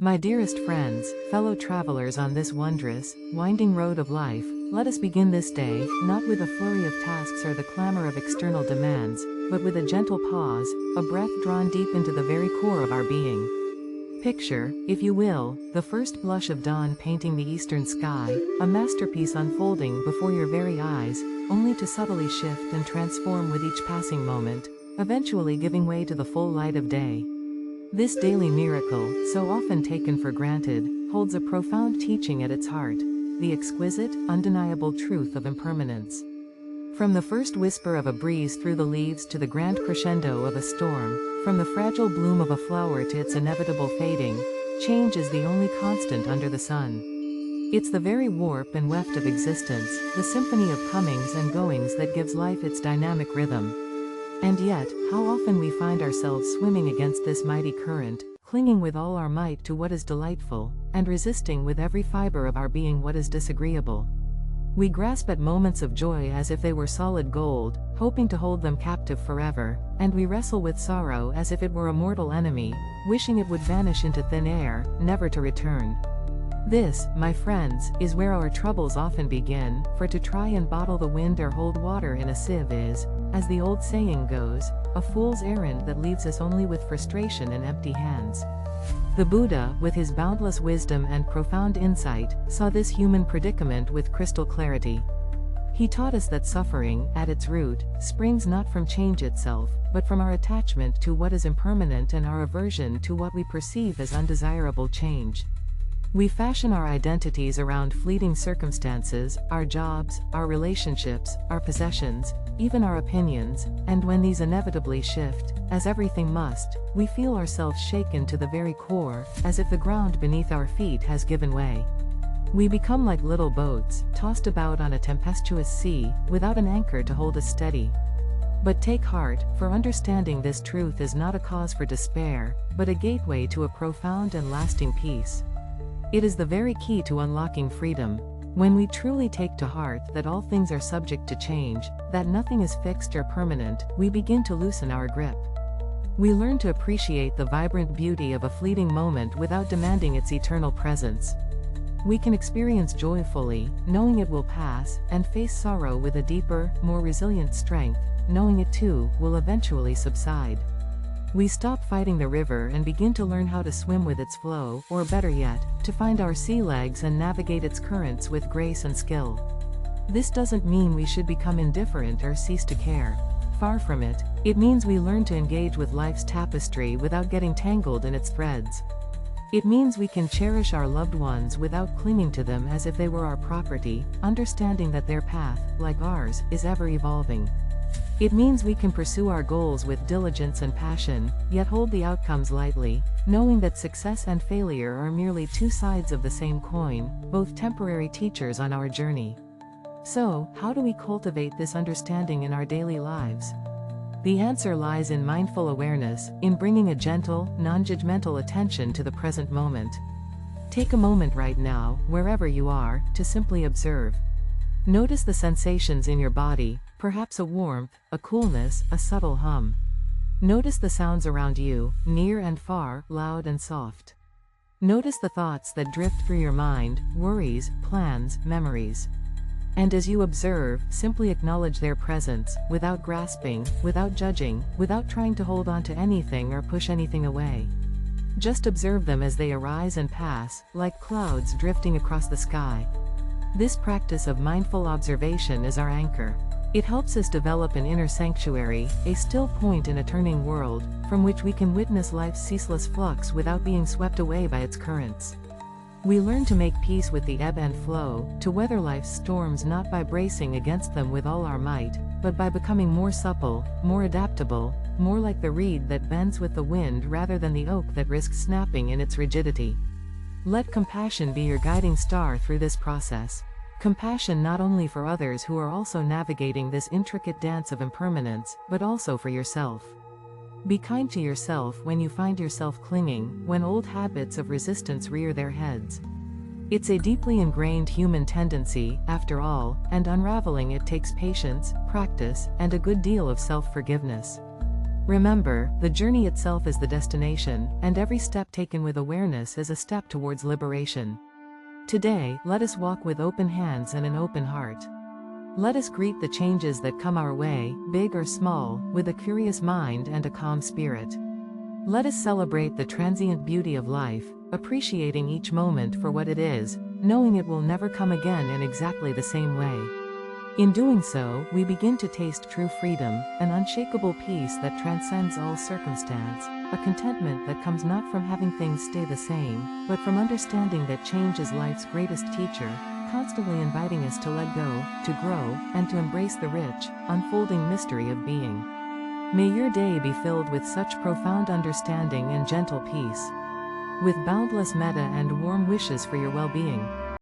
My dearest friends, fellow travelers on this wondrous, winding road of life, let us begin this day, not with a flurry of tasks or the clamor of external demands, but with a gentle pause, a breath drawn deep into the very core of our being. Picture, if you will, the first blush of dawn painting the eastern sky, a masterpiece unfolding before your very eyes, only to subtly shift and transform with each passing moment, eventually giving way to the full light of day. This daily miracle, so often taken for granted, holds a profound teaching at its heart, the exquisite, undeniable truth of impermanence. From the first whisper of a breeze through the leaves to the grand crescendo of a storm, from the fragile bloom of a flower to its inevitable fading, change is the only constant under the sun. It's the very warp and weft of existence, the symphony of comings and goings that gives life its dynamic rhythm. And yet, how often we find ourselves swimming against this mighty current, clinging with all our might to what is delightful, and resisting with every fiber of our being what is disagreeable. We grasp at moments of joy as if they were solid gold, hoping to hold them captive forever, and we wrestle with sorrow as if it were a mortal enemy, wishing it would vanish into thin air, never to return. This, my friends, is where our troubles often begin, for to try and bottle the wind or hold water in a sieve is, as the old saying goes, a fool's errand that leaves us only with frustration and empty hands. The Buddha, with his boundless wisdom and profound insight, saw this human predicament with crystal clarity. He taught us that suffering, at its root, springs not from change itself, but from our attachment to what is impermanent and our aversion to what we perceive as undesirable change. We fashion our identities around fleeting circumstances, our jobs, our relationships, our possessions, even our opinions, and when these inevitably shift, as everything must, we feel ourselves shaken to the very core, as if the ground beneath our feet has given way. We become like little boats, tossed about on a tempestuous sea, without an anchor to hold us steady. But take heart, for understanding this truth is not a cause for despair, but a gateway to a profound and lasting peace. It is the very key to unlocking freedom. When we truly take to heart that all things are subject to change, that nothing is fixed or permanent, we begin to loosen our grip. We learn to appreciate the vibrant beauty of a fleeting moment without demanding its eternal presence. We can experience joy fully, knowing it will pass, and face sorrow with a deeper, more resilient strength, knowing it too will eventually subside. We stop fighting the river and begin to learn how to swim with its flow, or better yet, to find our sea legs and navigate its currents with grace and skill. This doesn't mean we should become indifferent or cease to care. Far from it, it means we learn to engage with life's tapestry without getting tangled in its threads. It means we can cherish our loved ones without clinging to them as if they were our property, understanding that their path, like ours, is ever evolving. It means we can pursue our goals with diligence and passion, yet hold the outcomes lightly, knowing that success and failure are merely two sides of the same coin, both temporary teachers on our journey. So, how do we cultivate this understanding in our daily lives? The answer lies in mindful awareness, in bringing a gentle, non-judgmental attention to the present moment. Take a moment right now, wherever you are, to simply observe. Notice the sensations in your body, perhaps a warmth, a coolness, a subtle hum. Notice the sounds around you, near and far, loud and soft. Notice the thoughts that drift through your mind, worries, plans, memories. And as you observe, simply acknowledge their presence, without grasping, without judging, without trying to hold on to anything or push anything away. Just observe them as they arise and pass, like clouds drifting across the sky. This practice of mindful observation is our anchor. It helps us develop an inner sanctuary, a still point in a turning world, from which we can witness life's ceaseless flux without being swept away by its currents. We learn to make peace with the ebb and flow, to weather life's storms not by bracing against them with all our might, but by becoming more supple, more adaptable, more like the reed that bends with the wind rather than the oak that risks snapping in its rigidity. Let compassion be your guiding star through this process. Compassion not only for others who are also navigating this intricate dance of impermanence, but also for yourself. Be kind to yourself when you find yourself clinging, when old habits of resistance rear their heads. It's a deeply ingrained human tendency, after all, and unraveling it takes patience, practice, and a good deal of self-forgiveness. Remember, the journey itself is the destination, and every step taken with awareness is a step towards liberation. Today, let us walk with open hands and an open heart. Let us greet the changes that come our way, big or small, with a curious mind and a calm spirit. Let us celebrate the transient beauty of life, appreciating each moment for what it is, knowing it will never come again in exactly the same way. In doing so, we begin to taste true freedom, an unshakable peace that transcends all circumstance, a contentment that comes not from having things stay the same, but from understanding that change is life's greatest teacher, constantly inviting us to let go, to grow, and to embrace the rich, unfolding mystery of being. May your day be filled with such profound understanding and gentle peace. With boundless metta and warm wishes for your well-being.